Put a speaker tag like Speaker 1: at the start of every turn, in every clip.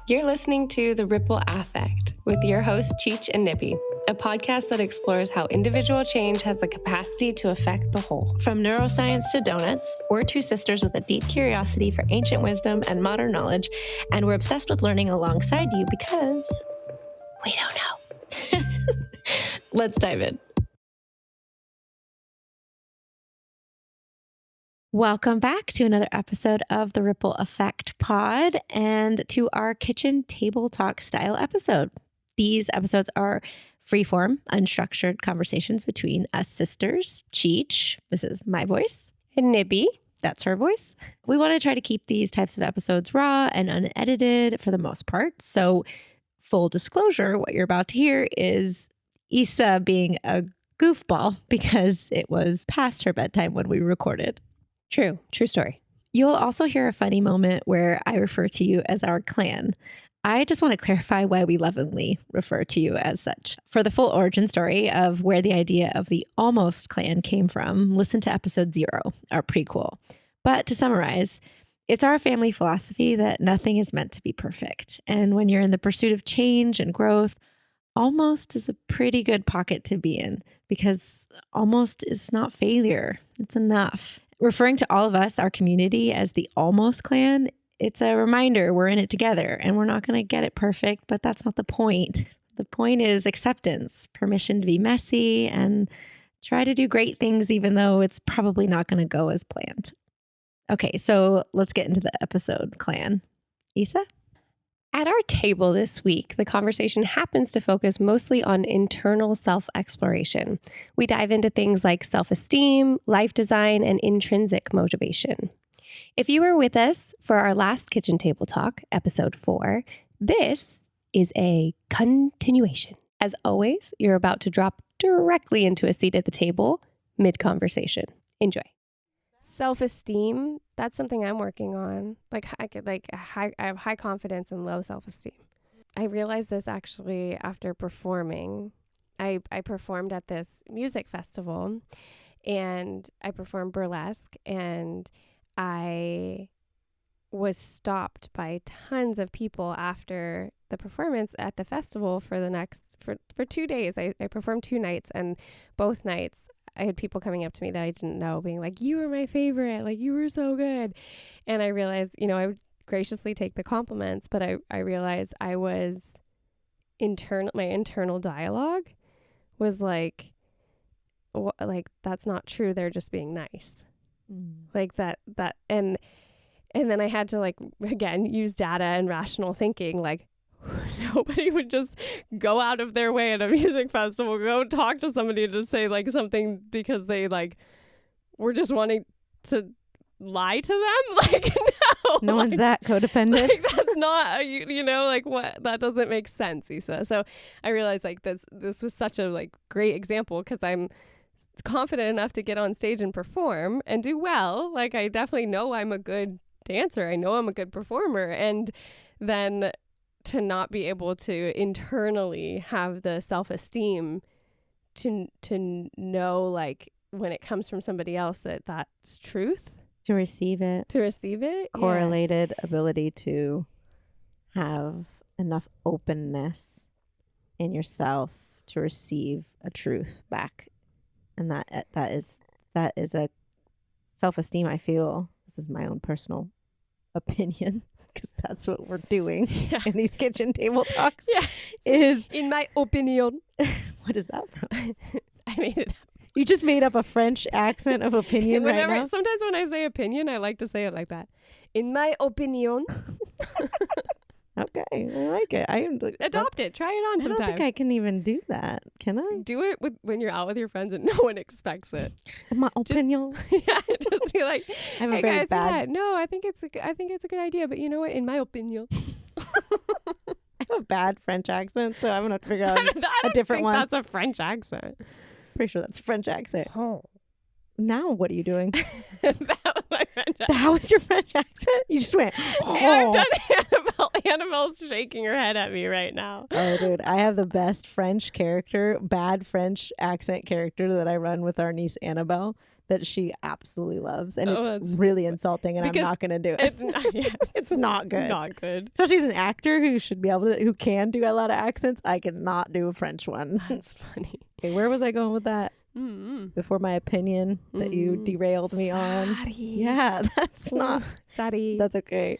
Speaker 1: You're listening to The Ripple Affect with your hosts, Cheech and Nibby, a podcast that explores how individual change has the capacity to affect the whole.
Speaker 2: From neuroscience to donuts, we're two sisters with a deep curiosity for ancient wisdom and modern knowledge, and we're obsessed with learning alongside you because we don't know. Let's dive in. Welcome back to another episode of the Ripple Effect Pod and to our kitchen table talk style episode. These episodes are freeform, unstructured conversations between us sisters. Cheech, this is my voice.
Speaker 1: And Nibby,
Speaker 2: that's her voice. We want to try to keep these types of episodes raw and unedited for the most part. So full disclosure, what you're about to hear is Isa being a goofball because it was past her bedtime when we recorded.
Speaker 1: True story.
Speaker 2: You'll also hear a funny moment where I refer to you as our clan. I just want to clarify why we lovingly refer to you as such. For the full origin story of where the idea of the almost clan came from, listen to episode 0, our prequel. But to summarize, it's our family philosophy that nothing is meant to be perfect. And when you're in the pursuit of change and growth, almost is a pretty good pocket to be in because almost is not failure. It's enough. Referring to all of us, our community, as the almost clan, it's a reminder we're in it together and we're not going to get it perfect, but that's not the point. The point is acceptance, permission to be messy and try to do great things even though it's probably not going to go as planned. Okay, so let's get into the episode, clan. Isa?
Speaker 1: At our table this week, the conversation happens to focus mostly on internal self-exploration. We dive into things like self-esteem, life design, and intrinsic motivation. If you were with us for our last kitchen table talk, episode 4, this is a continuation. As always, you're about to drop directly into a seat at the table mid-conversation. Enjoy. Self-esteem, that's something I'm working on. I have high confidence and low self-esteem. I realized this actually after performing. I performed at this music festival and I performed burlesque, and I was stopped by tons of people after the performance at the festival for 2 days. I performed 2 nights, and both nights I had people coming up to me that I didn't know being like, you were my favorite, like you were so good. And I realized, I would graciously take the compliments, but I realized I was my internal dialogue was like that's not true. They're just being nice. Like that. And then I had to again, use data and rational thinking, nobody would just go out of their way at a music festival, go talk to somebody to say something because they were just wanting to lie to them.
Speaker 2: No one's that codependent.
Speaker 1: That's not, what, that doesn't make sense, Isa. So I realized this was such a great example because I'm confident enough to get on stage and perform and do well. I definitely know I'm a good dancer. I know I'm a good performer. And then to not be able to internally have the self-esteem to know when it comes from somebody else that's truth.
Speaker 2: To receive it. Correlated ability to have enough openness in yourself to receive a truth back. And that is a self-esteem, I feel. This is my own personal opinion, because that's what we're doing in these kitchen table talks. Yeah. Is
Speaker 1: in my opinion.
Speaker 2: What is that from?
Speaker 1: I made it up.
Speaker 2: You just made up a French accent of opinion right now?
Speaker 1: Sometimes when I say opinion, I like to say it like that. In my opinion.
Speaker 2: Okay, I like it.
Speaker 1: Adopt it. Try it on sometime.
Speaker 2: I don't think I can even do that. Can I?
Speaker 1: Do it when you're out with your friends and no one expects it.
Speaker 2: In my opinion.
Speaker 1: Just be like,
Speaker 2: I'm
Speaker 1: hey
Speaker 2: a very
Speaker 1: guys,
Speaker 2: bad.
Speaker 1: no, I think it's a good idea, but you know what? In my opinion.
Speaker 2: I have a bad French accent, so I'm gonna figure out
Speaker 1: a
Speaker 2: different one.
Speaker 1: That's a French accent.
Speaker 2: Pretty sure that's a French accent.
Speaker 1: Oh.
Speaker 2: Now what are you doing?
Speaker 1: That was my French accent.
Speaker 2: That was your French accent? You just went, oh.
Speaker 1: I've done Annabelle. Annabelle's shaking her head at me right now.
Speaker 2: Oh, dude. I have the best French character, bad French accent character that I run with our niece Annabelle.
Speaker 3: that she absolutely loves. And
Speaker 1: Oh,
Speaker 3: it's really insulting, and I'm
Speaker 1: because
Speaker 3: not going to do it. It's not good.
Speaker 1: Not good.
Speaker 3: Especially as an actor who should be able to, who can do a lot of accents. I cannot do a French one.
Speaker 1: That's funny.
Speaker 3: Okay, where was I going with that?
Speaker 1: Mm-hmm.
Speaker 3: Before my opinion that you derailed me on. Yeah, that's not.
Speaker 1: Sorry.
Speaker 3: That's okay.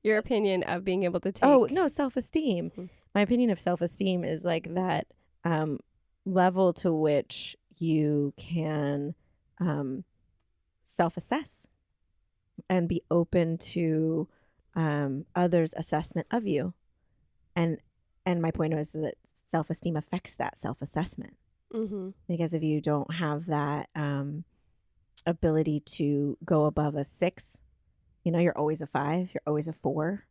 Speaker 1: Your opinion of being able to take.
Speaker 3: Oh, no, self-esteem.
Speaker 1: Mhm.
Speaker 3: My opinion of self-esteem is like that level to which you can self-assess and be open to others' assessment of you. And my point was that self-esteem affects that self-assessment.
Speaker 1: Mm-hmm.
Speaker 3: Because if you don't have that ability to go above a 6, you're always a 5, you're always a 4.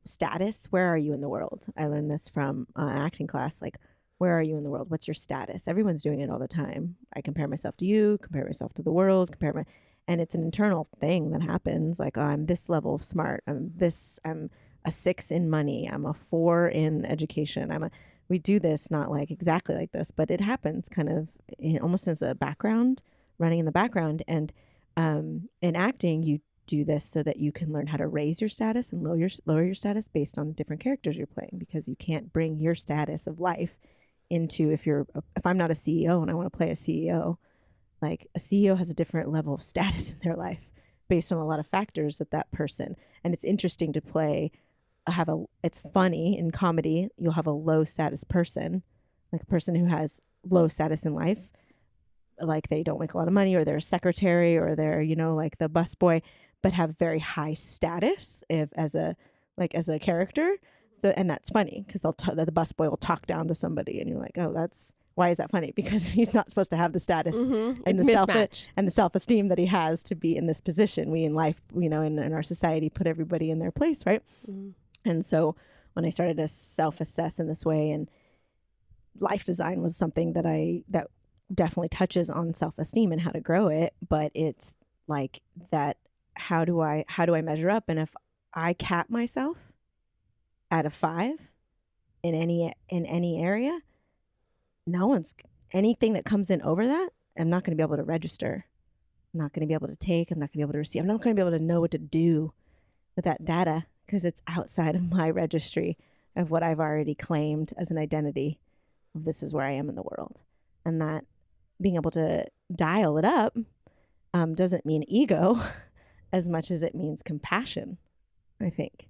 Speaker 3: Status, where are you in the world? I learned this from an acting class. Like, where are you in the world? What's your status? Everyone's doing it all the time. I compare myself to you, compare myself to the world, and it's an internal thing that happens. Like, oh, I'm this level of smart. I'm a 6 in money. I'm a 4 in education. We do this not like exactly like this, but it happens kind of almost as a background, running in the background. And in acting, you do this so that you can learn how to raise your status and lower your status based on different characters you're playing, because you can't bring your status of life into, if I'm not a CEO and I want to play a CEO, like a CEO has a different level of status in their life based on a lot of factors that person. And it's interesting to play it's funny in comedy. You'll have a low status person, like a person who has low status in life, like they don't make a lot of money, or they're a secretary, or they're, like the busboy, but have very high status as a character. So, and that's funny because the busboy will talk down to somebody, and you're like, oh, why is that funny? Because he's not supposed to have the status and the self-esteem that he has to be in this position. We in life, in our society, put everybody in their place, right? Mm-hmm. And so when I started to self-assess in this way, and life design was something that definitely touches on self-esteem and how to grow it, but it's like that. How do I measure up? And if I cap myself at a 5 in any area, anything that comes in over that, I'm not going to be able to register. I'm not going to be able to take. I'm not going to be able to receive. I'm not going to be able to know what to do with that data, because it's outside of my registry of what I've already claimed as an identity. This is where I am in the world. And that being able to dial it up doesn't mean ego as much as it means compassion, I think.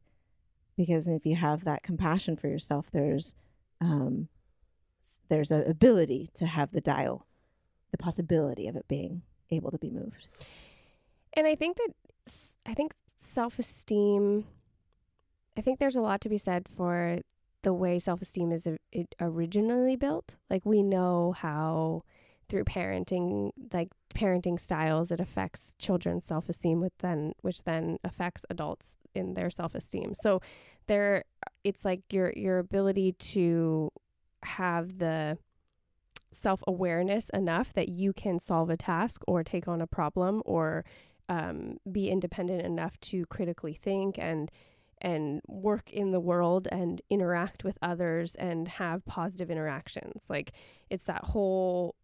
Speaker 3: Because if you have that compassion for yourself, there's an ability to have the possibility of it being able to be moved.
Speaker 1: And I think self-esteem, I think there's a lot to be said for the way self-esteem is originally built. Like, we know how through parenting, like parenting styles, it affects children's self-esteem, which then affects adults in their self-esteem. So it's like your ability to have the self-awareness enough that you can solve a task or take on a problem, or be independent enough to critically think and work in the world and interact with others and have positive interactions. Like, it's that whole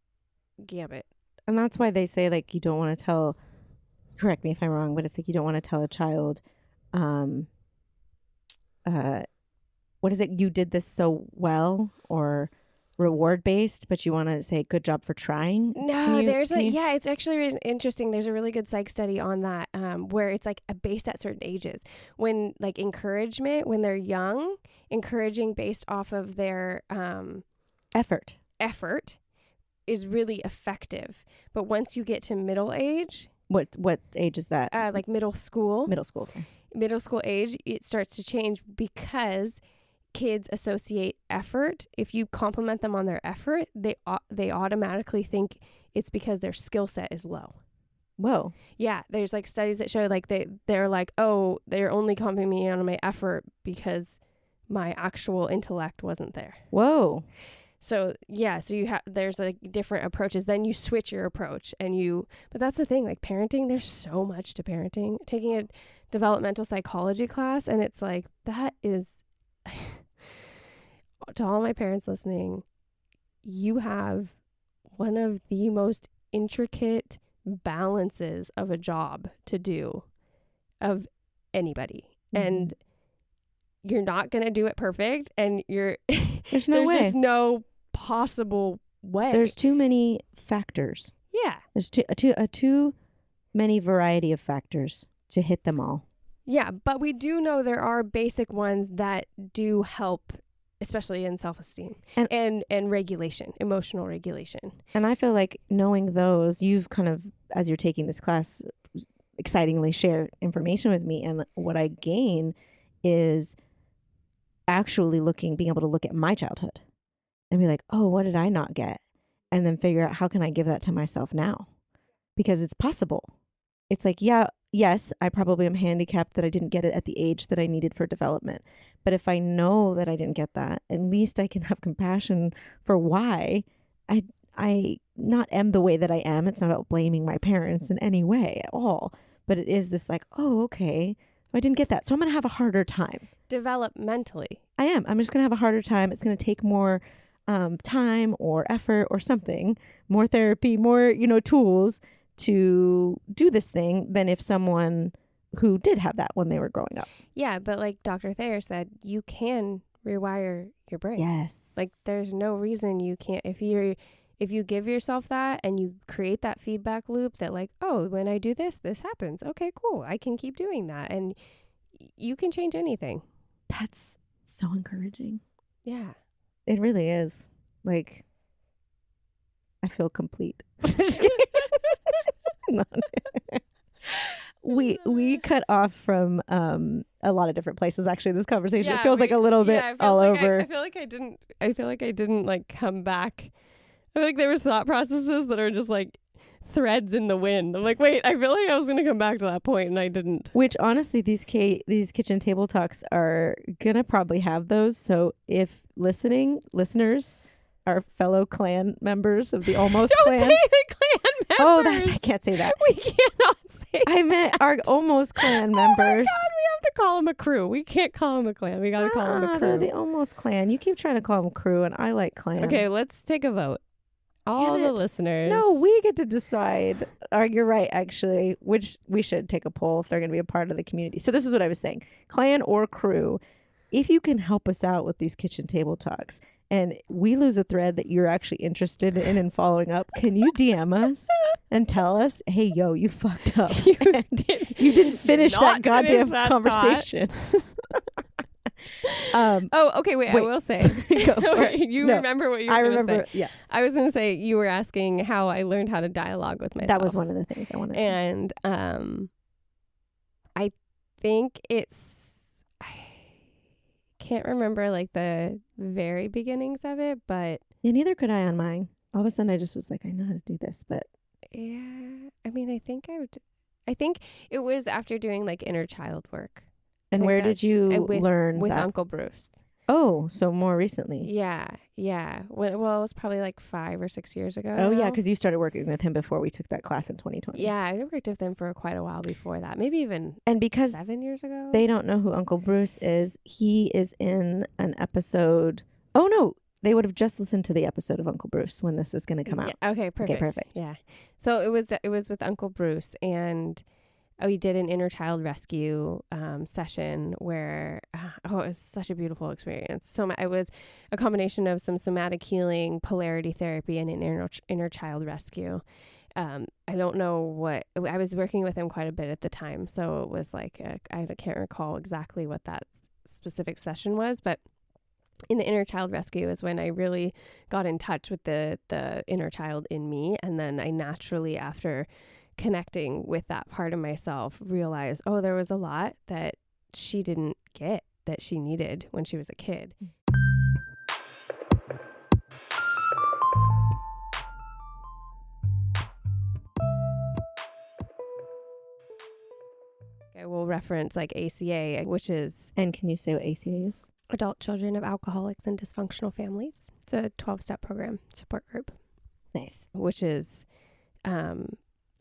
Speaker 1: gamut.
Speaker 3: And that's why they say, like, you don't want to tell, correct me if I'm wrong, but it's like you don't want to tell a child, what is it? You did this so well, or reward based, but you want to say good job for trying.
Speaker 1: No, it's actually really interesting. There's a really good psych study on that, where it's like based at certain ages. When like encouragement, when they're young, encouraging based off of their
Speaker 3: effort
Speaker 1: is really effective. But once you get to middle age,
Speaker 3: what age is that?
Speaker 1: Like middle school.
Speaker 3: Okay.
Speaker 1: Middle school age, it starts to change because kids associate effort. If you compliment them on their effort, they automatically think it's because their skill set is low.
Speaker 3: Whoa.
Speaker 1: Yeah, there's like studies that show like they're like, oh, they're only complimenting me on my effort because my actual intellect wasn't there.
Speaker 3: Whoa.
Speaker 1: So yeah, there's like different approaches. Then you switch your approach but that's the thing, like parenting, there's so much to parenting. Taking a developmental psychology class, and it's like, that is, to all my parents listening, you have one of the most intricate balances of a job to do of anybody. And you're not going to do it perfect. And
Speaker 3: there's no way.
Speaker 1: just no possible way.
Speaker 3: There's too many factors.
Speaker 1: Yeah.
Speaker 3: There's too many variety of factors to hit them all.
Speaker 1: Yeah. But we do know there are basic ones that do help, especially in self-esteem and regulation, emotional regulation.
Speaker 3: And I feel like knowing those, you've kind of, as you're taking this class, excitingly share information with me. And what I gain is actually being able to look at my childhood and be like, oh, what did I not get? And then figure out how can I give that to myself now? Because it's possible. It's like, yes, I probably am handicapped that I didn't get it at the age that I needed for development. But if I know that I didn't get that, at least I can have compassion for why I not am the way that I am. It's not about blaming my parents in any way at all. But it is this like, oh, okay, I didn't get that. So I'm going to have a harder time.
Speaker 1: Developmentally.
Speaker 3: I am. I'm just going to have a harder time. It's going to take more time or effort or something, more therapy, more, tools to do this thing than if someone who did have that when they were growing up.
Speaker 1: Yeah, but like Dr. Thayer said, you can rewire your brain.
Speaker 3: Yes.
Speaker 1: Like there's no reason you can't. If you give yourself that and you create that feedback loop that like, oh, when I do this happens. Okay, cool. I can keep doing that. And you can change anything.
Speaker 3: That's so encouraging.
Speaker 1: Yeah.
Speaker 3: It really is. Like, I feel complete. No. We cut off from a lot of different places. Actually, this conversation it feels like a little bit all over.
Speaker 1: I feel like I didn't like come back. I feel like there was thought processes that are just like threads in the wind. I'm like, wait, I feel like I was going to come back to that point and I didn't.
Speaker 3: Which honestly, these kitchen table talks are gonna probably have those. So if listeners are fellow clan members of the Almost
Speaker 1: Don't
Speaker 3: clan.
Speaker 1: say the clan members.
Speaker 3: Oh, I can't say that.
Speaker 1: We cannot say
Speaker 3: I meant our Almost clan members.
Speaker 1: Oh my God, we have to call them a crew. We can't call them a clan. We got to call them a crew.
Speaker 3: They're the Almost clan. You keep trying to call them crew, and I like clan.
Speaker 1: Okay, let's take a vote. All the listeners.
Speaker 3: No, we get to decide. You're right, actually, which we should take a poll if they're going to be a part of the community. So this is what I was saying. Clan or crew, if you can help us out with these kitchen table talks and we lose a thread that you're actually interested in and following up, can you DM us and tell us, hey, yo, you fucked up. You didn't finish that goddamn conversation.
Speaker 1: Okay, wait, I will say.
Speaker 3: Go for it.
Speaker 1: Remember what you were going to say?
Speaker 3: I remember, yeah.
Speaker 1: I was going to say, you were asking how I learned how to dialogue with myself.
Speaker 3: That was one of the things I wanted to.
Speaker 1: And I think I can't remember like the very beginnings of it, but.
Speaker 3: Yeah, neither could I on mine. All of a sudden I just was like, I know how to do this, but.
Speaker 1: Yeah, I mean, I think it was after doing like inner child work.
Speaker 3: And where did you learn
Speaker 1: with
Speaker 3: that?
Speaker 1: Uncle Bruce.
Speaker 3: Oh, so more recently.
Speaker 1: Yeah. Well, it was probably like 5 or 6 years ago.
Speaker 3: Oh, yeah, because you started working with him before we took that class in 2020.
Speaker 1: Yeah, I worked with him for quite a while before that. Maybe even
Speaker 3: and because
Speaker 1: 7 years ago.
Speaker 3: They don't know who Uncle Bruce is. He is in an episode. Oh, no. They would have just listened to the episode of Uncle Bruce when this is going to come out.
Speaker 1: Yeah, okay, perfect. Yeah. So it was with Uncle Bruce, and we did an inner child rescue session where it was such a beautiful experience. So it was a combination of some somatic healing, polarity therapy, and an inner child rescue. I don't know what I was working with him quite a bit at the time, so it was like I can't recall exactly what that specific session was, but in the inner child rescue is when I really got in touch with the inner child in me, and then I naturally, after connecting with that part of myself, realized, oh, there was a lot that she didn't get that she needed when she was a kid. I will reference like ACA, which is...
Speaker 3: And can you say what ACA is?
Speaker 1: Adult Children of Alcoholics and Dysfunctional Families. It's a 12-step program support group.
Speaker 3: Nice.
Speaker 1: Which is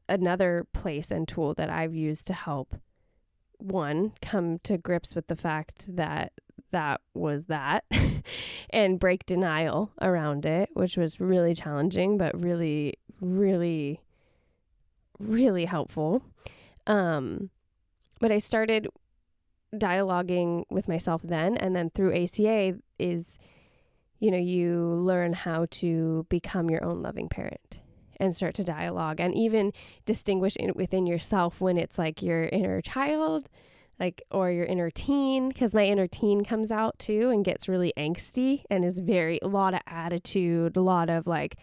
Speaker 1: another place and tool that I've used to help, one, come to grips with the fact that was that and break denial around it, which was really challenging, but really, really, really helpful. But I started dialoguing with myself then, and then through ACA is, you learn how to become your own loving parent and start to dialogue and even distinguish within yourself when it's like your inner child, like, or your inner teen, because my inner teen comes out too and gets really angsty and is a lot of attitude, a lot of like,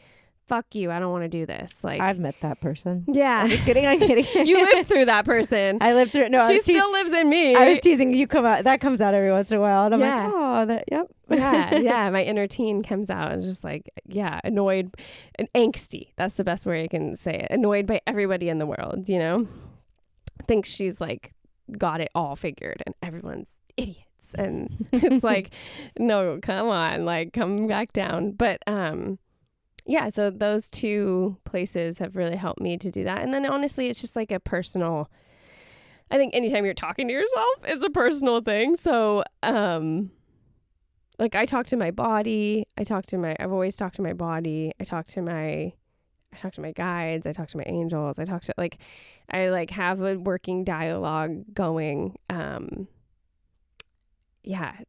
Speaker 1: fuck you, I don't want to do this. Like,
Speaker 3: I've met that person.
Speaker 1: yeah.
Speaker 3: I'm just kidding. I'm kidding.
Speaker 1: You lived through that person.
Speaker 3: I lived through it. No,
Speaker 1: she still lives in me.
Speaker 3: I was teasing. You come out. That comes out every once in a while. And I'm
Speaker 1: Yeah.
Speaker 3: like, oh, yep.
Speaker 1: Yeah. My inner teen comes out and just like, annoyed and angsty. That's the best way I can say it. Annoyed by everybody in the world, Thinks she's like got it all figured and everyone's idiots. And it's like, no, come on, like come back down. But, so those two places have really helped me to do that. And then honestly, it's just like a personal, I think anytime you're talking to yourself, it's a personal thing. So, like I talk to my body, I've always talked to my body. I talk to my guides, I talk to my angels, I have a working dialogue going.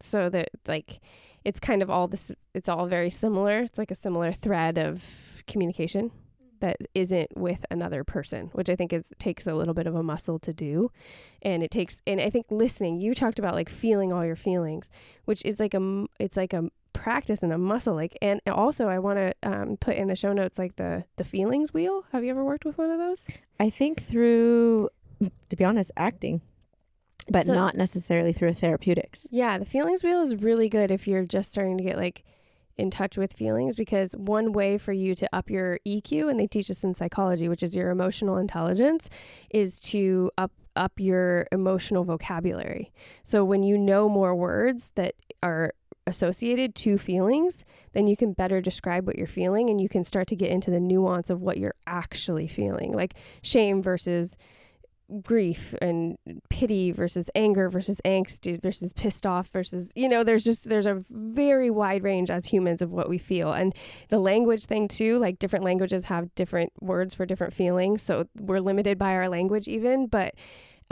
Speaker 1: So that like, it's kind of all this, it's all very similar. It's like a similar thread of communication that isn't with another person, which I think takes a little bit of a muscle to do. And I think listening, you talked about like feeling all your feelings, which is it's like a practice and a muscle. Like, and also I want to put in the show notes, like the feelings wheel. Have you ever worked with one of those?
Speaker 3: I think through, to be honest, acting. But not necessarily through therapeutics.
Speaker 1: Yeah, the feelings wheel is really good if you're just starting to get like in touch with feelings, because one way for you to up your EQ, and they teach us in psychology, which is your emotional intelligence, is to up your emotional vocabulary. So when you know more words that are associated to feelings, then you can better describe what you're feeling, and you can start to get into the nuance of what you're actually feeling, like shame versus grief, and pity versus anger versus angst versus pissed off versus, there's a very wide range as humans of what we feel. And the language thing too, like different languages have different words for different feelings, so we're limited by our language even. But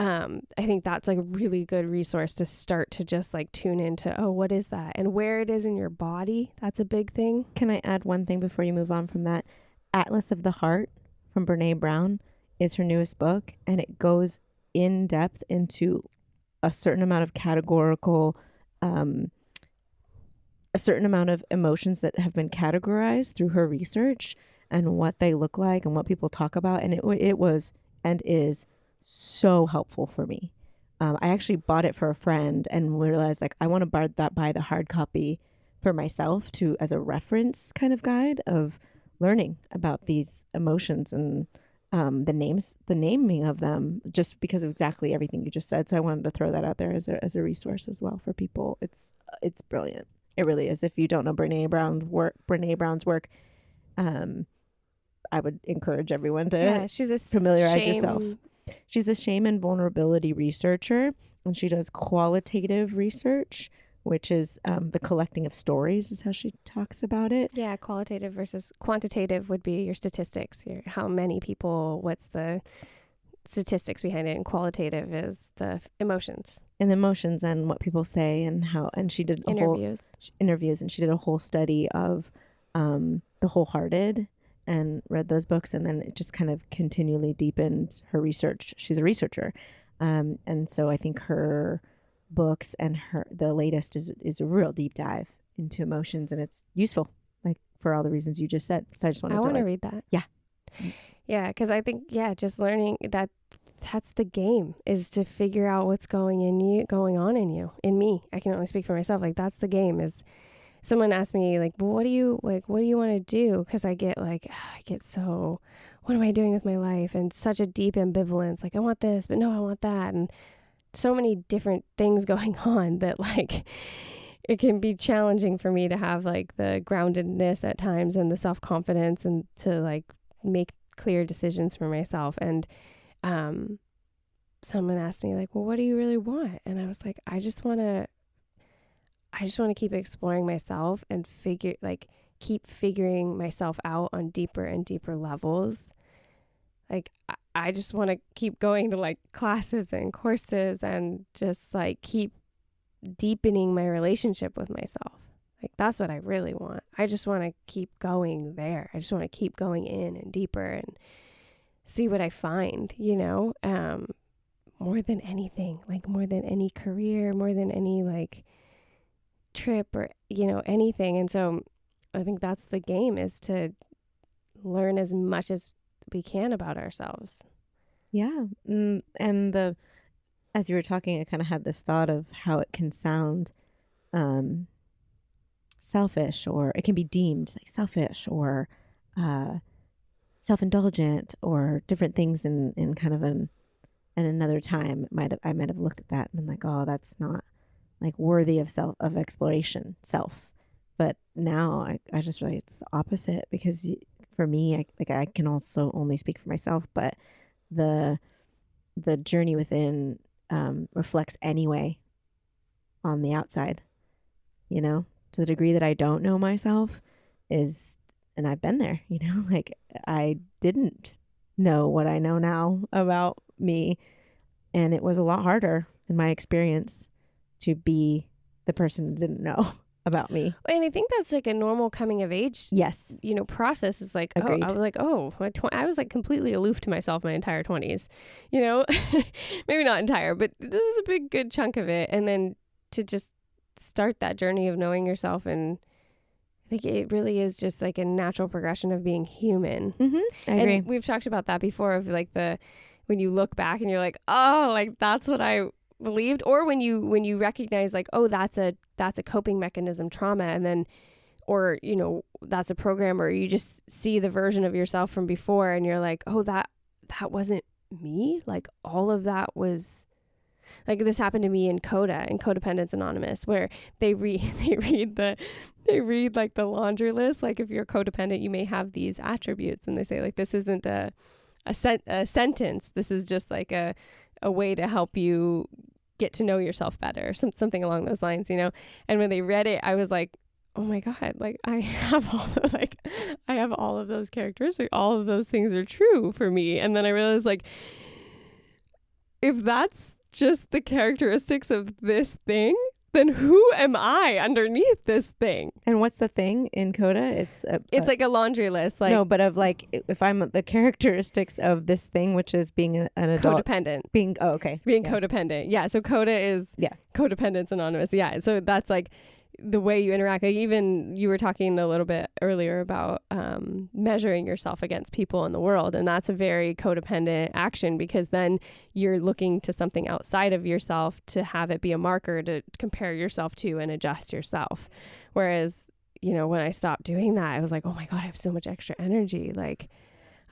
Speaker 1: I think that's like a really good resource to start to just like tune into, oh, what is that, and where it is in your body. That's a big thing.
Speaker 3: Can I add one thing before you move on from that? Atlas of the Heart from Brene Brown is her newest book, and it goes in depth into a certain amount of categorical, a certain amount of emotions that have been categorized through her research and what they look like and what people talk about. And it was and is so helpful for me. I actually bought it for a friend and realized like I want to buy the hard copy for myself as a reference kind of guide of learning about these emotions and the naming of them, just because of exactly everything you just said. So I wanted to throw that out there as a resource as well for people. It's brilliant. It really is. If you don't know Brene Brown's work, I would encourage everyone to familiarize yourself. She's a shame and vulnerability researcher, and she does qualitative research, which is the collecting of stories, is how she talks about it.
Speaker 1: Yeah, qualitative versus quantitative would be your statistics. How many people, what's the statistics behind it, and qualitative is the emotions.
Speaker 3: And the emotions and what people say and she did interviews, and she did a whole study of The Wholehearted and read those books, and then it just kind of continually deepened her research. She's a researcher. And so I think her books and the latest is a real deep dive into emotions, and it's useful, like for all the reasons you just said. So I want to
Speaker 1: read that.
Speaker 3: Yeah,
Speaker 1: because I think just learning that's the game, is to figure out what's going on in you. In me, I can only speak for myself. Like that's the game. Is someone asked me like, well, what do you want to do? Because I get so, what am I doing with my life? And such a deep ambivalence. Like I want this, but no, I want that, and so many different things going on that like it can be challenging for me to have like the groundedness at times and the self-confidence and to like make clear decisions for myself. And someone asked me like, well, what do you really want? And I was like, I just want to keep exploring myself and keep figuring myself out on deeper and deeper levels. Like, I just want to keep going to like classes and courses and just like keep deepening my relationship with myself. Like, that's what I really want. I just want to keep going there. I just want to keep going in and deeper and see what I find, you know, more than anything, like more than any career, more than any like trip or, you know, anything. And so I think that's the game, is to learn as much as we can about ourselves.
Speaker 3: Yeah. And as you were talking, I kind of had this thought of how it can sound selfish, or it can be deemed like selfish or self-indulgent, or different things in kind of in another time. I might have looked at that and been like, oh, that's not like worthy of exploration, self. But now I just really, it's the opposite, because for me, I can also only speak for myself, but the journey within reflects anyway on the outside, you know, to the degree that I don't know myself and I've been there, you know, like I didn't know what I know now about me. And it was a lot harder in my experience to be the person that didn't know about me.
Speaker 1: And I think that's like a normal coming of age,
Speaker 3: Yes,
Speaker 1: you know, process. Is like,
Speaker 3: agreed.
Speaker 1: I was like, I was like completely aloof to myself my entire 20s, you know, maybe not entire, but this is a big, good chunk of it. And then to just start that journey of knowing yourself, and I think it really is just like a natural progression of being human.
Speaker 3: I agree.
Speaker 1: And we've talked about that before, of like when you look back and you're like, oh, like that's what I believed. Or when you recognize like, oh, that's a coping mechanism, trauma. And then, or, you know, that's a program, or you just see the version of yourself from before and you're like, oh, that wasn't me. Like all of that was, like this happened to me in CODA, in Codependence Anonymous, where they read like the laundry list. Like if you're codependent, you may have these attributes, and they say like, this isn't a sentence. This is just like a way to help you get to know yourself better, something along those lines, you know. And when they read it, I was like, oh my God, like I have all of those characteristics. All of those things are true for me. And then I realized, like, if that's just the characteristics of this thing, then who am I underneath this thing?
Speaker 3: And what's the thing in CODA?
Speaker 1: It's like a laundry list. Like,
Speaker 3: no, but of like, if I'm the characteristics of this thing, which is being an adult.
Speaker 1: Codependent.
Speaker 3: Being
Speaker 1: Codependent. Yeah. So CODA is Codependence Anonymous. Yeah. So that's like the way you interact. Like even you were talking a little bit earlier about measuring yourself against people in the world. And that's a very codependent action, because then you're looking to something outside of yourself to have it be a marker to compare yourself to and adjust yourself. Whereas, you know, when I stopped doing that, I was like, oh my God, I have so much extra energy. Like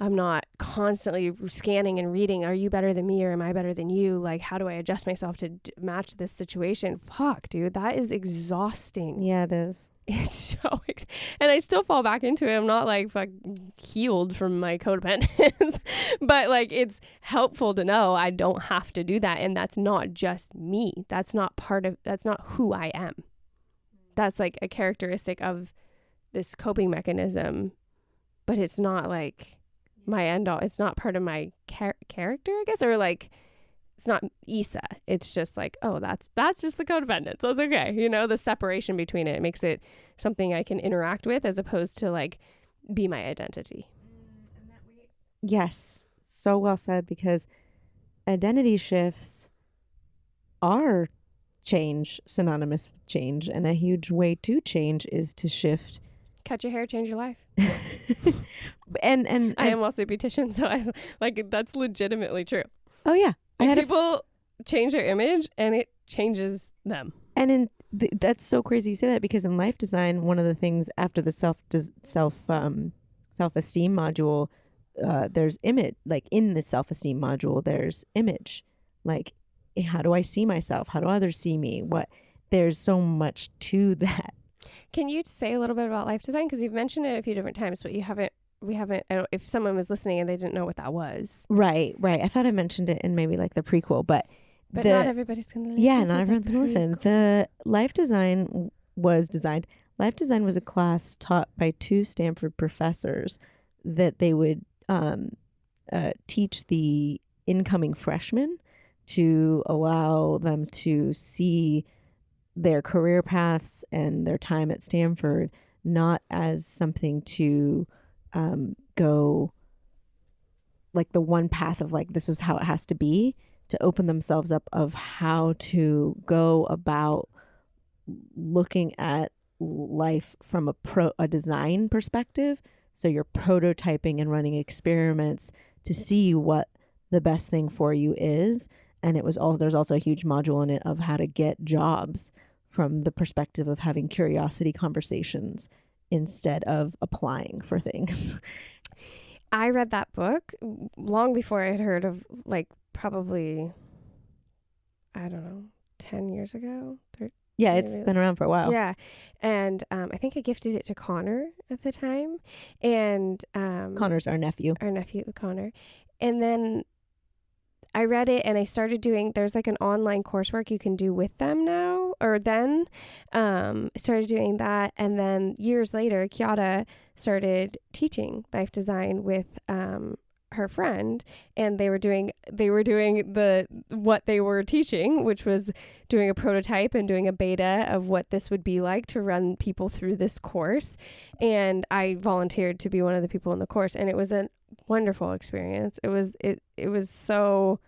Speaker 1: I'm not constantly scanning and reading, are you better than me or am I better than you? Like, how do I adjust myself to match this situation? Fuck, dude, that is exhausting.
Speaker 3: Yeah, it is.
Speaker 1: It's so, and I still fall back into it. I'm not like healed from my codependence, but like it's helpful to know I don't have to do that. And that's not just me. That's not who I am. That's like a characteristic of this coping mechanism, but it's not like my end all. It's not part of my character, I guess, or like it's not Isa. It's just like, oh, that's just the codependence. That's okay. You know, the separation between it makes it something I can interact with, as opposed to like be my identity.
Speaker 3: Yes, so well said, because identity shifts are change, synonymous with change, and a huge way to change is to shift.
Speaker 1: Cut your hair, change your life.
Speaker 3: and
Speaker 1: I am also a beautician, so I like that's legitimately true.
Speaker 3: Oh yeah,
Speaker 1: people change their image and it changes them.
Speaker 3: And that's so crazy you say that, because in life design, one of the things after the self-esteem module, there's image. Like in the self-esteem module, there's image. Like, how do I see myself? How do others see me? There's so much to that.
Speaker 1: Can you say a little bit about life design? Because you've mentioned it a few different times, but we haven't, if someone was listening and they didn't know what that was.
Speaker 3: Right. I thought I mentioned it in maybe like the prequel, but
Speaker 1: not everybody's going to listen.
Speaker 3: Yeah, not everyone's going to listen. The life design was designed, Life design was a class taught by 2 Stanford professors that they would teach the incoming freshmen to allow them to see their career paths and their time at Stanford not as something to go like the one path of like, this is how it has to be, to open themselves up of how to go about looking at life from a design perspective. So you're prototyping and running experiments to see what the best thing for you is. And there's also a huge module in it of how to get jobs from the perspective of having curiosity conversations instead of applying for things.
Speaker 1: I read that book long before I had heard of, like, probably, I don't know, 10 years ago.
Speaker 3: Yeah, it's been around for a while.
Speaker 1: Yeah. And I think I gifted it to Connor at the time. And
Speaker 3: Connor's our nephew,
Speaker 1: Connor. And then I read it and I started there's like an online coursework you can do with them now, or then started doing that. And then years later, Chiara started teaching life design with her friend, and they were doing what they were teaching, which was doing a prototype and doing a beta of what this would be like to run people through this course. And I volunteered to be one of the people in the course, and it was a wonderful experience. It was so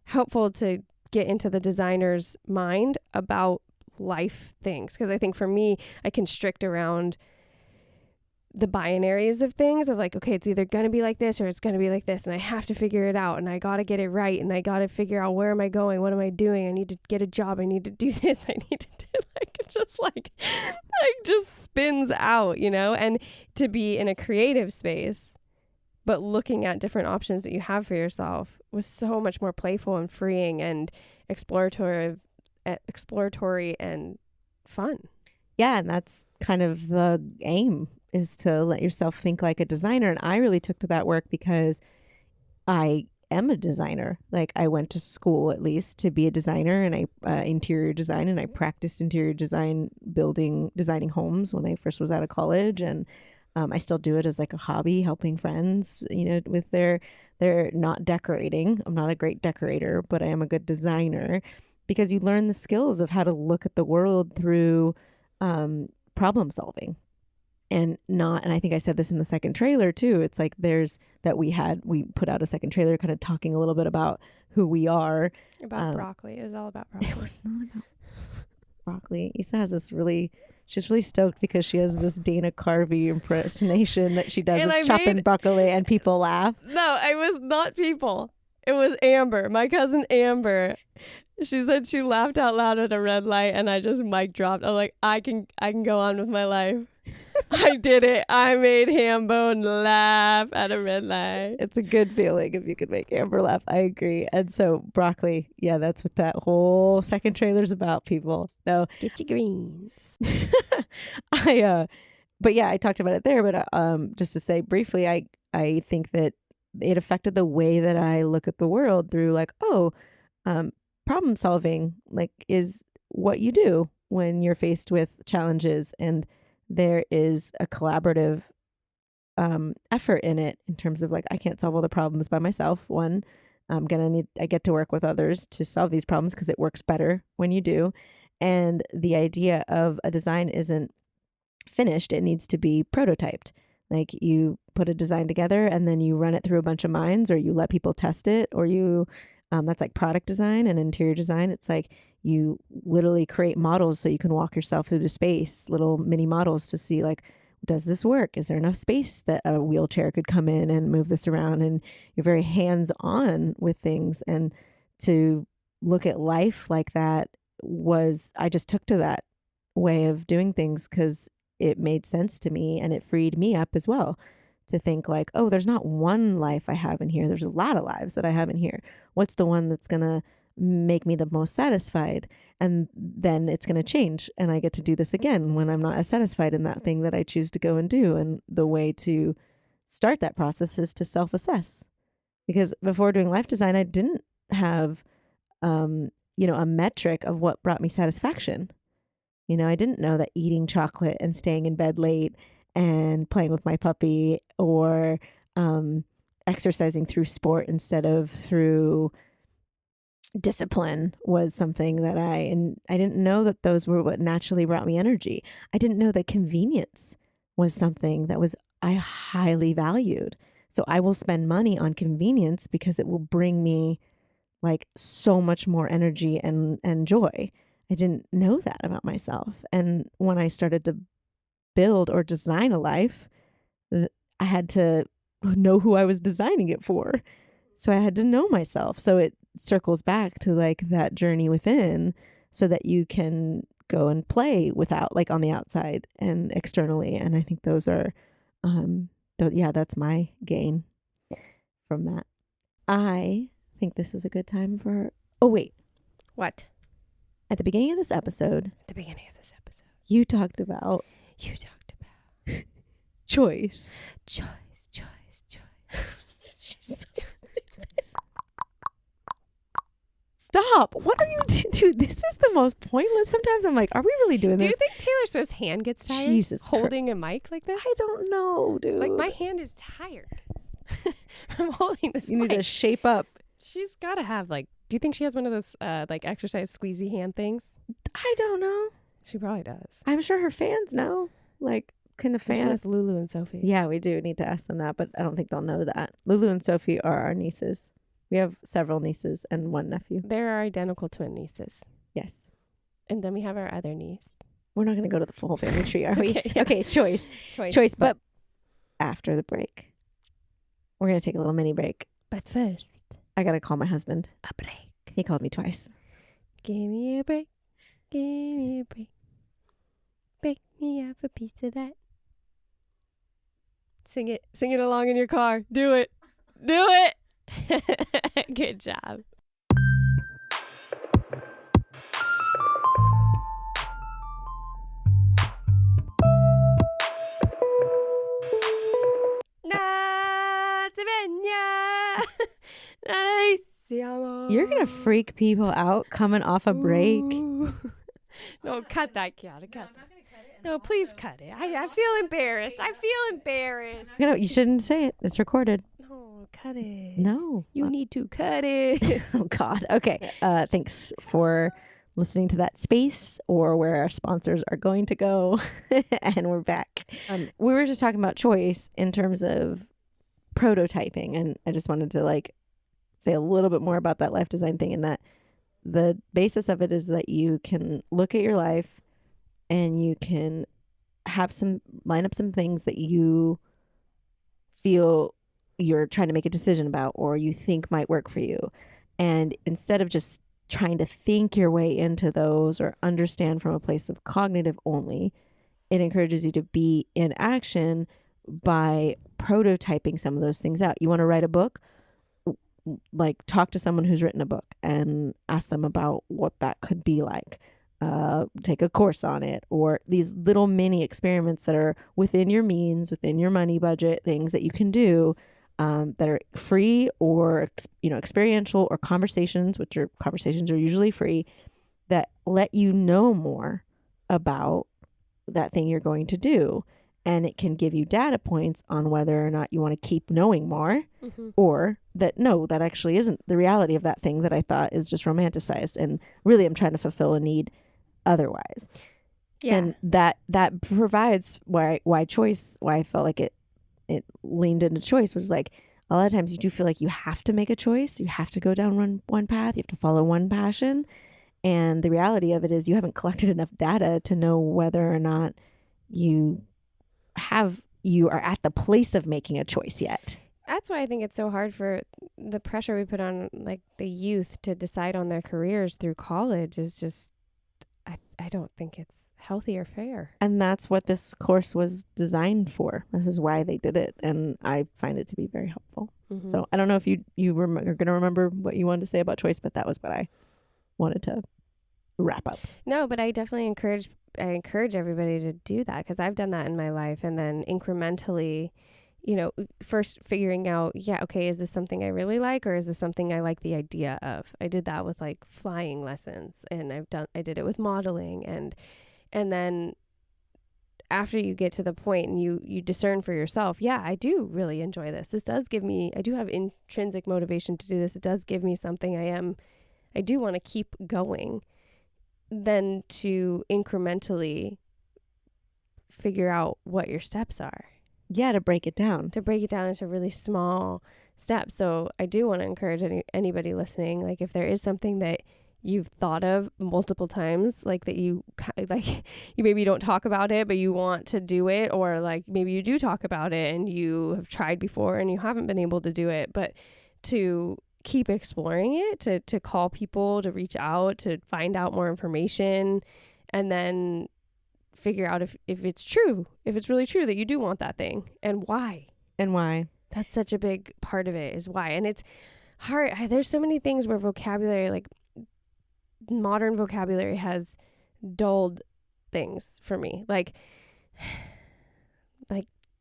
Speaker 1: helpful to get into the designer's mind about life things, because I think for me, I constrict around the binaries of things of like, okay, it's either going to be like this or it's going to be like this, and I have to figure it out, and I got to get it right, and I got to figure out where am I going, what am I doing, I need to get a job, I need to do this, I need to do like just spins out, and to be in a creative space but looking at different options that you have for yourself was so much more playful and freeing and exploratory and fun.
Speaker 3: Yeah, and that's kind of the aim, is to let yourself think like a designer. And I really took to that work because I am a designer. Like, I went to school at least to be a designer, and I interior design, and I practiced interior design, designing homes when I first was out of college, and I still do it as like a hobby, helping friends, with their not decorating. I'm not a great decorator, but I am a good designer, because you learn the skills of how to look at the world through problem solving. And I think I said this in the second trailer too. It's like we put out a second trailer kind of talking a little bit about who we are.
Speaker 1: About broccoli. It was all about broccoli.
Speaker 3: It was not about broccoli. Isa has she's really stoked because she has this Dana Carvey impersonation that she does of chopping broccoli, and people laugh.
Speaker 1: No, it was not people. It was Amber, my cousin Amber. She said she laughed out loud at a red light, and I just mic dropped. I'm like, I can go on with my life. I did it. I made Hambone laugh at a red light.
Speaker 3: It's a good feeling if you could make Amber laugh. I agree. And so broccoli, yeah, that's what that whole second trailer's about, people. No,
Speaker 1: get your greens.
Speaker 3: But yeah, I talked about it there. But just to say briefly, I think that it affected the way that I look at the world through like, problem solving like is what you do when you're faced with challenges, and there is a collaborative effort in it, in terms of like, I can't solve all the problems by myself. One, I get to work with others to solve these problems because it works better when you do. And the idea of a design isn't finished. It needs to be prototyped. Like, you put a design together and then you run it through a bunch of minds, or you let people test it, or that's like product design and interior design. It's like you literally create models so you can walk yourself through the space, little mini models, to see like, does this work? Is there enough space that a wheelchair could come in and move this around? And you're very hands-on with things. And to look at life like that I just took to that way of doing things because it made sense to me, and it freed me up as well to think like, oh, there's not one life I have in here. There's a lot of lives that I have in here. What's the one that's going to make me the most satisfied? And then it's going to change, and I get to do this again when I'm not as satisfied in that thing that I choose to go and do. And the way to start that process is to self-assess, because before doing life design, I didn't have, a metric of what brought me satisfaction. I didn't know that eating chocolate and staying in bed late and playing with my puppy, or exercising through sport instead of through discipline, was something that and I didn't know that those were what naturally brought me energy. I didn't know that convenience was something that I highly valued. So I will spend money on convenience because it will bring me like so much more energy and joy. I didn't know that about myself. And when I started to build or design a life, I had to know who I was designing it for. So I had to know myself. So it circles back to like that journey within, so that you can go and play without, like, on the outside and externally. And I think those are, that's my gain from that. I think this is a good time for, oh wait,
Speaker 1: What?
Speaker 3: at the beginning of this episode,
Speaker 1: At the beginning of this episode.
Speaker 3: you talked about choice.
Speaker 1: Choice.
Speaker 3: Stop. What are you dude, this is the most pointless. Sometimes I'm like, are we really doing
Speaker 1: Do
Speaker 3: this?
Speaker 1: you think Taylor Swift's hand gets tired?
Speaker 3: Jesus
Speaker 1: holding a mic like this?
Speaker 3: I don't know, dude.
Speaker 1: Like, my hand is tired. I'm holding this
Speaker 3: You
Speaker 1: mic.
Speaker 3: need to shape up.
Speaker 1: She's got to have, like, do you think she has one of those, like, exercise squeezy hand things?
Speaker 3: I don't know.
Speaker 1: She probably does.
Speaker 3: I'm sure her fans know. Like, can a
Speaker 1: She
Speaker 3: fan?
Speaker 1: has Lulu and Sophie.
Speaker 3: Yeah, we do need to ask them that, but I don't think they'll know that. Lulu and Sophie are our nieces. We have several nieces and one nephew.
Speaker 1: They're our identical twin nieces.
Speaker 3: Yes.
Speaker 1: And then we have our other niece.
Speaker 3: We're not going to go to the full family tree, are we?
Speaker 1: Okay, yeah.
Speaker 3: Okay, choice. But after the break, we're going to take a little mini break.
Speaker 1: But first,
Speaker 3: I got to call my husband.
Speaker 1: a break.
Speaker 3: He called me twice.
Speaker 1: Give me a break. Give me a break. Break me off a piece of that. Sing it. Sing it along in your car. Do it. Do it. Good job.
Speaker 3: You're going to freak people out coming off a break.
Speaker 1: No, cut that, Chiara. Cut that. No, please cut it. I feel embarrassed.
Speaker 3: You shouldn't say it. It's recorded.
Speaker 1: No, cut it.
Speaker 3: No.
Speaker 1: You need to cut it.
Speaker 3: Oh, God. Okay. Thanks for listening to that space, or where our sponsors are going to go. And we're back. We were just talking about choice in terms of prototyping. And I just wanted to say a little bit more about that life design thing, and that the basis of it is that you can look at your life and you can line up some things that you feel you're trying to make a decision about, or you think might work for you. And instead of just trying to think your way into those or understand from a place of cognitive only, it encourages you to be in action by prototyping some of those things out. You want to write a book? Talk to someone who's written a book and ask them about what that could be like. Take a course on it, or these little mini experiments that are within your means, within your money budget, things that you can do that are free, or experiential, or conversations, conversations are usually free, that let you know more about that thing you're going to do. And it can give you data points on whether or not you want to keep knowing more, or that, no, that actually isn't the reality of that thing that I thought is just romanticized. And really, I'm trying to fulfill a need otherwise.
Speaker 1: Yeah.
Speaker 3: And that provides why I felt like it leaned into choice, was like, a lot of times you do feel like you have to make a choice. You have to go down one path. You have to follow one passion. And the reality of it is you haven't collected enough data to know whether or not you are at the place of making a choice yet.
Speaker 1: That's why I think it's so hard for the pressure we put on the youth to decide on their careers through college is just, I don't think it's healthy or fair.
Speaker 3: And that's what this course was designed for. This is why they did it. And I find it to be very helpful.
Speaker 1: Mm-hmm.
Speaker 3: So I don't know if you are going to remember what you wanted to say about choice, but that was what I wanted to wrap up.
Speaker 1: No, but I definitely encourage everybody to do that, because I've done that in my life, and then incrementally, first figuring out, is this something I really like, or is this something I like the idea of? I did that with flying lessons, and I did it with modeling, and And then after you get to the point and you discern for yourself, yeah, I do really enjoy this. This does give me, I do have intrinsic motivation to do this. It does give me something I do want to keep going. Then to incrementally figure out what your steps are.
Speaker 3: Yeah, to break it down.
Speaker 1: To break it down into really small steps. So I do want to encourage anybody listening, like if there is something that you've thought of multiple times, like that you maybe don't talk about it, but you want to do it, or like maybe you do talk about it and you have tried before and you haven't been able to do it, but to keep exploring it, to call people, to reach out, to find out more information, and then figure out if it's true, if it's really true that you do want that thing, and why. That's such a big part of it, is why. And it's hard. There's so many things where vocabulary, like modern vocabulary, has dulled things for me. Like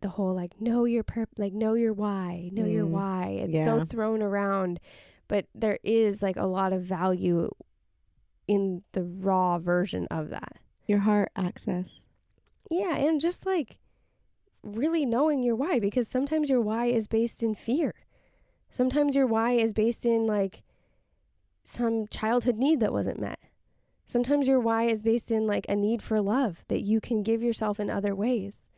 Speaker 1: the whole know your know your why, know your why. It's so thrown around, but there is like a lot of value in the raw version of that.
Speaker 3: Your heart access.
Speaker 1: Yeah, and just like really knowing your why, because sometimes your why is based in fear. Sometimes your why is based in like some childhood need that wasn't met. Sometimes your why is based in like a need for love that you can give yourself in other ways.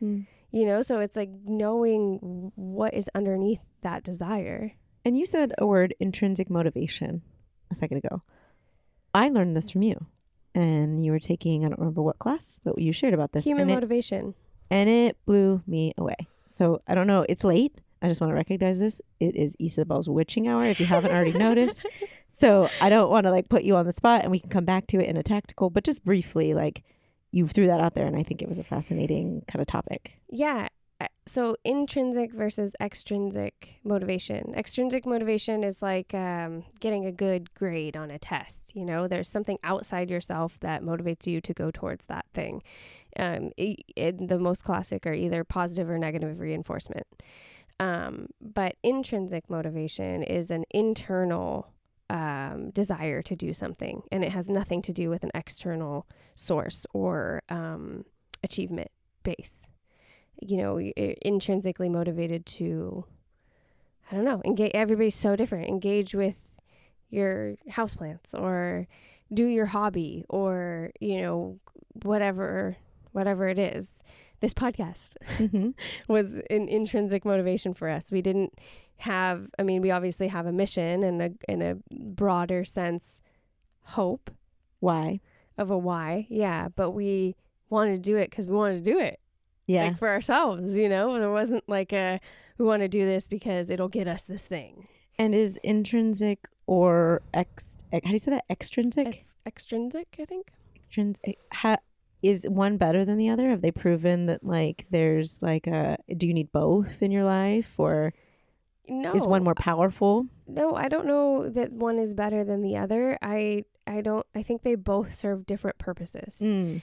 Speaker 1: You know, so it's like knowing what is underneath that desire.
Speaker 3: And you said a word, intrinsic motivation, a second ago. I learned this from you. And you were taking, I don't remember what class, but you shared about this.
Speaker 1: Human motivation.
Speaker 3: And it blew me away. So I don't know. It's late. I just want to recognize this. It is Isabel's witching hour, if you haven't already noticed. So I don't want to like put you on the spot, and we can come back to it in a tactical, but just briefly, like you threw that out there, and I think it was a fascinating kind of topic.
Speaker 1: Yeah. So intrinsic versus extrinsic motivation. Extrinsic motivation is like getting a good grade on a test. You know, there's something outside yourself that motivates you to go towards that thing. The most classic are either positive or negative reinforcement. But intrinsic motivation is an internal desire to do something, and it has nothing to do with an external source or achievement base. You know, intrinsically motivated to, I don't know, engage. Everybody's so different. Engage with your houseplants, or do your hobby, or, you know, whatever it is. This podcast was an intrinsic motivation for us. We didn't have, I mean, we obviously have a mission and in a broader sense, hope.
Speaker 3: Why?
Speaker 1: Of a why. Yeah. But we wanted to do it because we wanted to do it.
Speaker 3: Yeah.
Speaker 1: Like for ourselves, you know, there wasn't like we want to do this because it'll get us this thing.
Speaker 3: And is intrinsic or how do you say that? Extrinsic?
Speaker 1: It's extrinsic, I think.
Speaker 3: Extrinsic. Is one better than the other? Have they proven that like there's like do you need both in your life, or is one more powerful?
Speaker 1: No, I don't know that one is better than the other. I think they both serve different purposes. And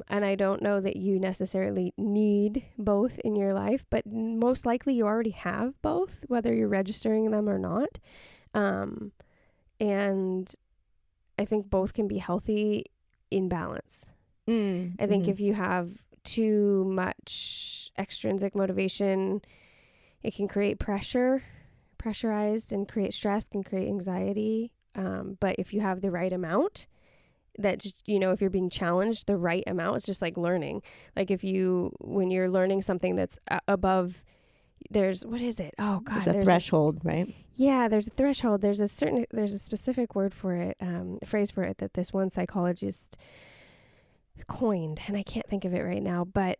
Speaker 1: I don't know that you necessarily need both in your life, but most likely you already have both, whether you're registering them or not. And I think both can be healthy in balance. I think if you have too much extrinsic motivation, it can create pressurized, and create stress, can create anxiety. But if you have the right amount, that just, you know, if you're being challenged, the right amount, it's just like learning. Like when you're learning something that's above, what is it? Oh God.
Speaker 3: There's a threshold, right?
Speaker 1: Yeah, there's a threshold. There's a specific word for it, a phrase for it that this one psychologist coined, and I can't think of it right now, but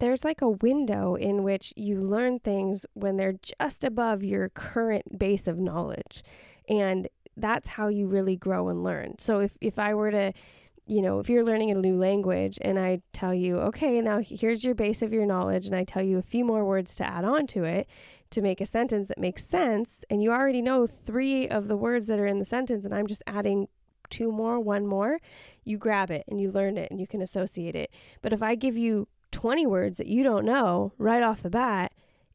Speaker 1: there's like a window in which you learn things when they're just above your current base of knowledge, and that's how you really grow and learn. So if I were to, you know, if you're learning a new language and I tell you, okay, now here's your base of your knowledge, and I tell you a few more words to add on to it to make a sentence that makes sense, and you already know 3 of the words that are in the sentence, and I'm just adding 2 more, 1 more, you grab it and you learn it and you can associate it. But if I give you 20 words that you don't know right off the bat,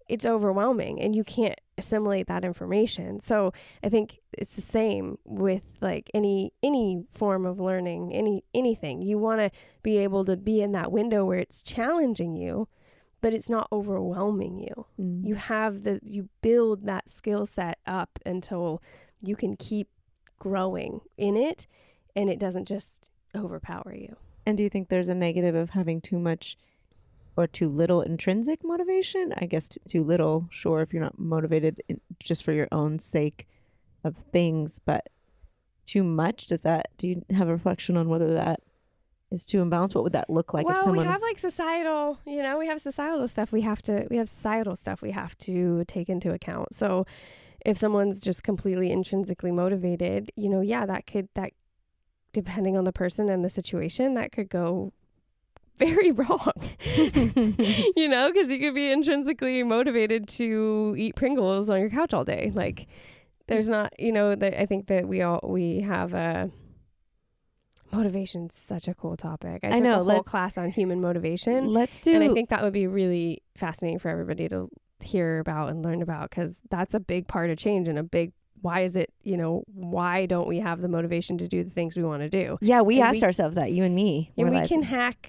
Speaker 1: it's overwhelming and you can't assimilate that information. So I think it's the same with like any form of learning, anything. You want to be able to be in that window where it's challenging you, but it's not overwhelming you. You build that skill set up until you can keep growing in it and it doesn't just overpower you.
Speaker 3: And do you think there's a negative of having too much or too little intrinsic motivation? I guess too little, sure, if you're not motivated just for your own sake of things, but too much, do you have a reflection on whether that is too imbalanced? What would that look like?
Speaker 1: Well,
Speaker 3: if someone...
Speaker 1: we have like societal, we have societal stuff we have to take into account. So if someone's just completely intrinsically motivated, that depending on the person and the situation, that could go very wrong, because you could be intrinsically motivated to eat Pringles on your couch all day. Like there's not, I think that we have a motivation's such a cool topic. I took a whole class on human motivation. And I think that would be really fascinating for everybody to hear about and learn about, because that's a big part of change and why is it, why don't we have the motivation to do the things we want to do?
Speaker 3: Yeah, we asked ourselves that, you and me.
Speaker 1: And we can hack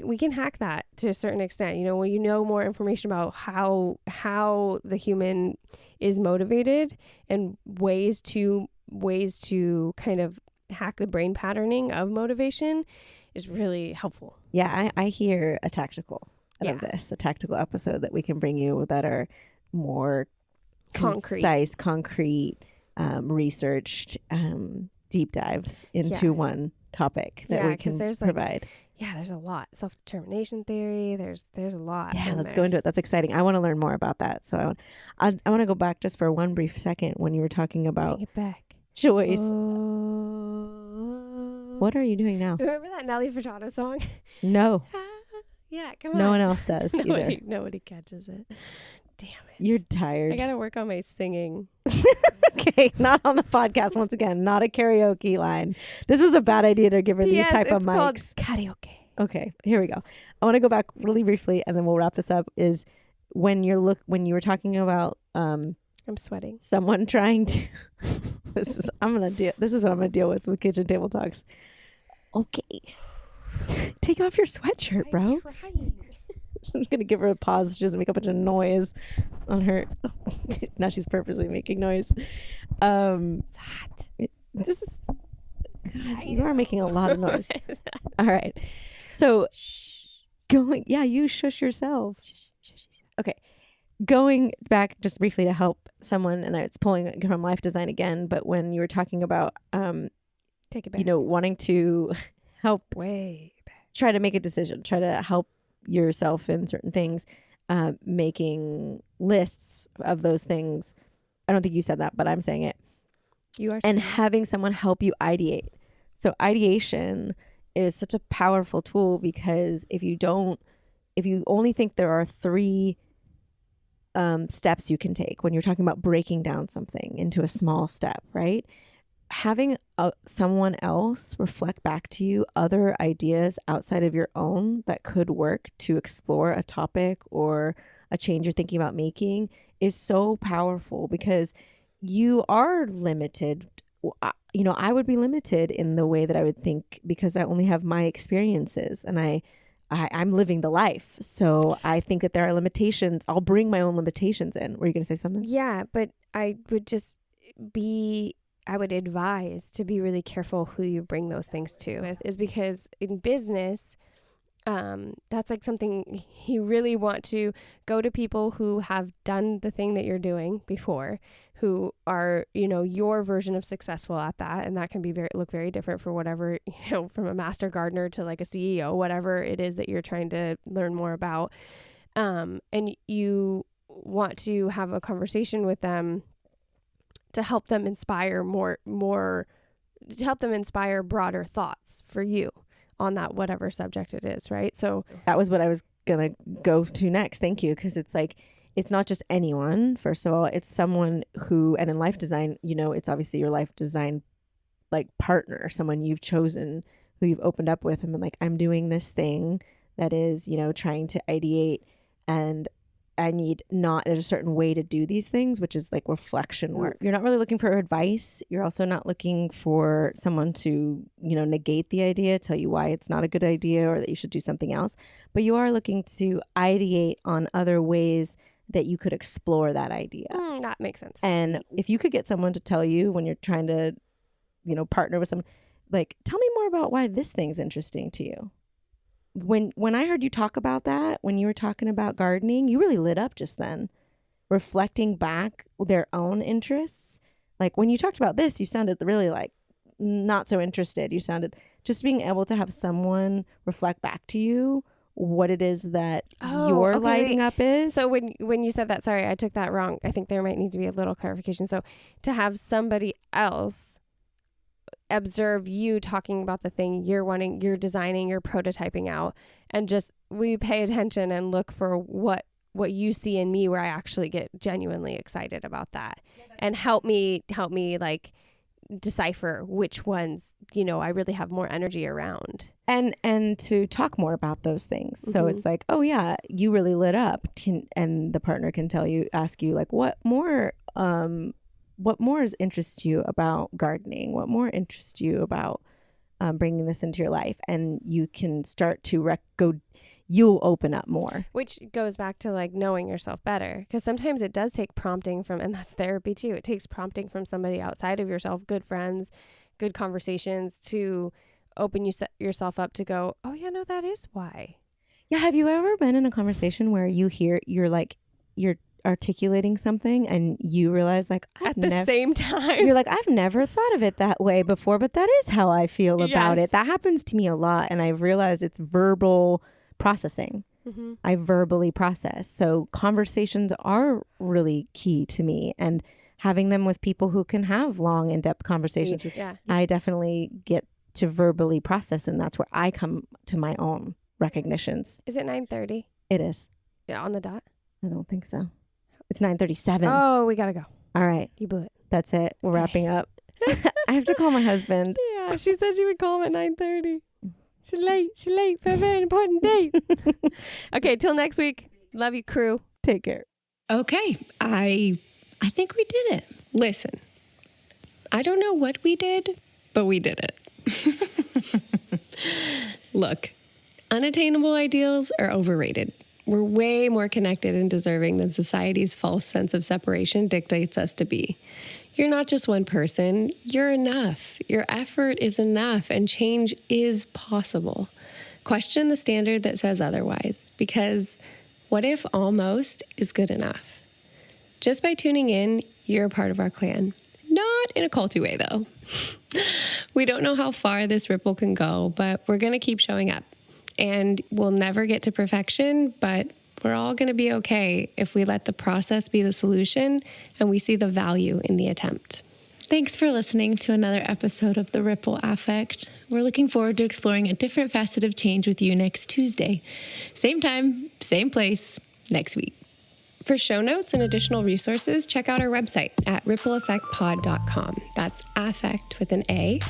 Speaker 1: that to a certain extent. When you know more information about how the human is motivated and ways to kind of hack the brain patterning of motivation is really helpful.
Speaker 3: Yeah, I hear a tactical of this, a tactical episode that we can bring you that are more concise, concrete, researched deep dives into one topic that we can provide.
Speaker 1: There's a lot. Self-determination theory. There's a lot.
Speaker 3: Yeah, let's go into it. That's exciting. I want to learn more about that. So I want to go back just for one brief second when you were talking about
Speaker 1: bring it back.
Speaker 3: Choice. What are you doing now?
Speaker 1: Remember that Nelly Furtado song?
Speaker 3: No.
Speaker 1: Yeah, come on.
Speaker 3: No one else does either.
Speaker 1: Nobody catches it. Damn it.
Speaker 3: You're tired.
Speaker 1: I got to work on my singing.
Speaker 3: Okay, not on the podcast once again. Not a karaoke line. This was a bad idea to give her these type of mics.
Speaker 1: It's called karaoke.
Speaker 3: Okay, here we go. I want to go back really briefly and then we'll wrap this up. Is when you were talking about
Speaker 1: I'm sweating.
Speaker 3: Someone trying to this is what I'm gonna deal with kitchen table talks. Okay. Take off your sweatshirt, bro.
Speaker 1: I'm trying.
Speaker 3: I'm just gonna give her a pause. She doesn't make a bunch of noise on her. Now she's purposely making noise.
Speaker 1: It's hot.
Speaker 3: God, you are making a lot of noise. All right. So you shush yourself. Okay. Going back just briefly to help someone, and it's pulling from life design again, but when you were talking about
Speaker 1: take it back.
Speaker 3: Wanting to help
Speaker 1: way back.
Speaker 3: Try to make a decision, try to help yourself in certain things, making lists of those things. I don't think you said that, but I'm saying it.
Speaker 1: You are.
Speaker 3: And having someone help you ideate. So ideation is such a powerful tool, because if you only think there are 3 steps you can take when you're talking about breaking down something into a small step, right? Having someone else reflect back to you other ideas outside of your own that could work to explore a topic or a change you're thinking about making is so powerful, because you are limited. I would be limited in the way that I would think, because I only have my experiences and I'm living the life. So I think that there are limitations. I'll bring my own limitations in. Were you going to say something?
Speaker 1: Yeah, but I would advise to be really careful who you bring those things to, is because in business, that's like something you really want to go to people who have done the thing that you're doing before, who are, your version of successful at that. And that can be look very different for whatever, from a master gardener to like a CEO, whatever it is that you're trying to learn more about. And you want to have a conversation with them to help them inspire to help them inspire broader thoughts for you on that, whatever subject it is. Right. So
Speaker 3: that was what I was going to go to next. Thank you. Cause it's like, it's not just anyone. First of all, it's someone who, and in life design, it's obviously your life design, like partner, someone you've chosen who you've opened up with and been like, I'm doing this thing that is, trying to ideate and there's a certain way to do these things, which is like reflection work. You're not really looking for advice. You're also not looking for someone to, negate the idea, tell you why it's not a good idea or that you should do something else. But you are looking to ideate on other ways that you could explore that idea.
Speaker 1: That makes sense.
Speaker 3: And if you could get someone to tell you when you're trying to, partner with someone, like, tell me more about why this thing's interesting to you. When I heard you talk about that, when you were talking about gardening, you really lit up just then, reflecting back their own interests. Like when you talked about this, you sounded really like not so interested. You sounded just being able to have someone reflect back to you what it is that your lighting up is.
Speaker 1: So when you said that, sorry, I took that wrong. I think there might need to be a little clarification. So to have somebody else observe you talking about the thing you're designing, you're prototyping out, and just we pay attention and look for what you see in me where I actually get genuinely excited about that, and help me like decipher which ones I really have more energy around,
Speaker 3: and to talk more about those things. So it's like, oh yeah, you really lit up, and the partner can ask you like, what more interests you about gardening? What more interests you about bringing this into your life? And you can start to you'll open up more.
Speaker 1: Which goes back to like knowing yourself better, because sometimes it does take prompting from, and that's therapy too. It takes prompting from somebody outside of yourself, good friends, good conversations, to open yourself up to go, oh yeah, no, that is why.
Speaker 3: Yeah. Have you ever been in a conversation where you're articulating something and you realize like
Speaker 1: at the same time
Speaker 3: you're like, I've never thought of it that way before, but that is how I feel about it. That happens to me a lot, and I've realized it's verbal processing. I verbally process. So conversations are really key to me, and having them with people who can have long, in-depth conversations. I definitely get to verbally process, and that's where I come to my own recognitions.
Speaker 1: Is it 9:30?
Speaker 3: It is.
Speaker 1: Yeah, on the dot?
Speaker 3: I don't think so. It's 9:37.
Speaker 1: Oh, we gotta go.
Speaker 3: All right.
Speaker 1: You blew it.
Speaker 3: That's it. We're wrapping up. I have to call my husband.
Speaker 1: Yeah, she said she would call him at 9:30. She's late for a very important date. Okay, till next week. Love you, crew.
Speaker 3: Take care.
Speaker 2: Okay. I think we did it.
Speaker 1: Listen, I don't know what we did, but we did it. Look, unattainable ideals are overrated. We're way more connected and deserving than society's false sense of separation dictates us to be. You're not just one person. You're enough. Your effort is enough, and change is possible. Question the standard that says otherwise, because what if almost is good enough? Just by tuning in, you're a part of our clan. Not in a culty way, though. We don't know how far this ripple can go, but we're going to keep showing up. And we'll never get to perfection, but we're all going to be okay if we let the process be the solution and we see the value in the attempt.
Speaker 2: Thanks for listening to another episode of The Ripple Affect. We're looking forward to exploring a different facet of change with you next Tuesday. Same time, same place, next week.
Speaker 1: For show notes and additional resources, check out our website at rippleeffectpod.com. That's affect with an A.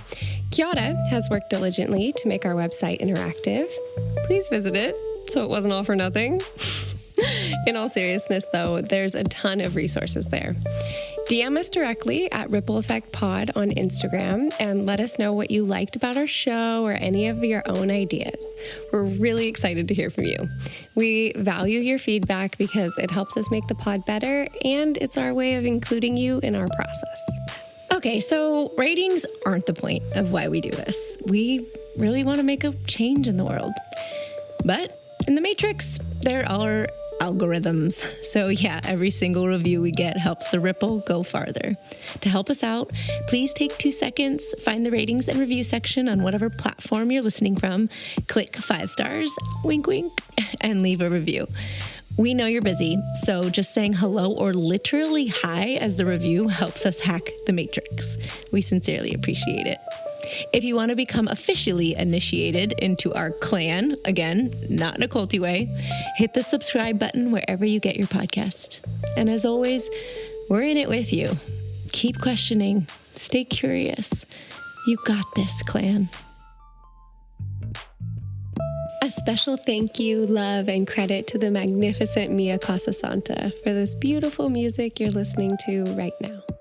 Speaker 1: Chiara has worked diligently to make our website interactive. Please visit it so it wasn't all for nothing. In all seriousness, though, there's a ton of resources there. DM us directly at Ripple Effect Pod on Instagram and let us know what you liked about our show or any of your own ideas. We're really excited to hear from you. We value your feedback because it helps us make the pod better, and it's our way of including you in our process.
Speaker 2: Okay, so ratings aren't the point of why we do this. We really want to make a change in the world. But in the Matrix, there are algorithms. So yeah, every single review we get helps the ripple go farther. To help us out, please take 2 seconds, find the ratings and review section on whatever platform you're listening from, click 5 stars, wink wink, and leave a review. We know you're busy, so just saying hello or literally hi as the review helps us hack the Matrix. We sincerely appreciate it. If you want to become officially initiated into our clan, again, not in a culty way, hit the subscribe button wherever you get your podcast. And as always, we're in it with you. Keep questioning. Stay curious. You got this, clan.
Speaker 1: A special thank you, love, and credit to the magnificent Mia Casasanta for this beautiful music you're listening to right now.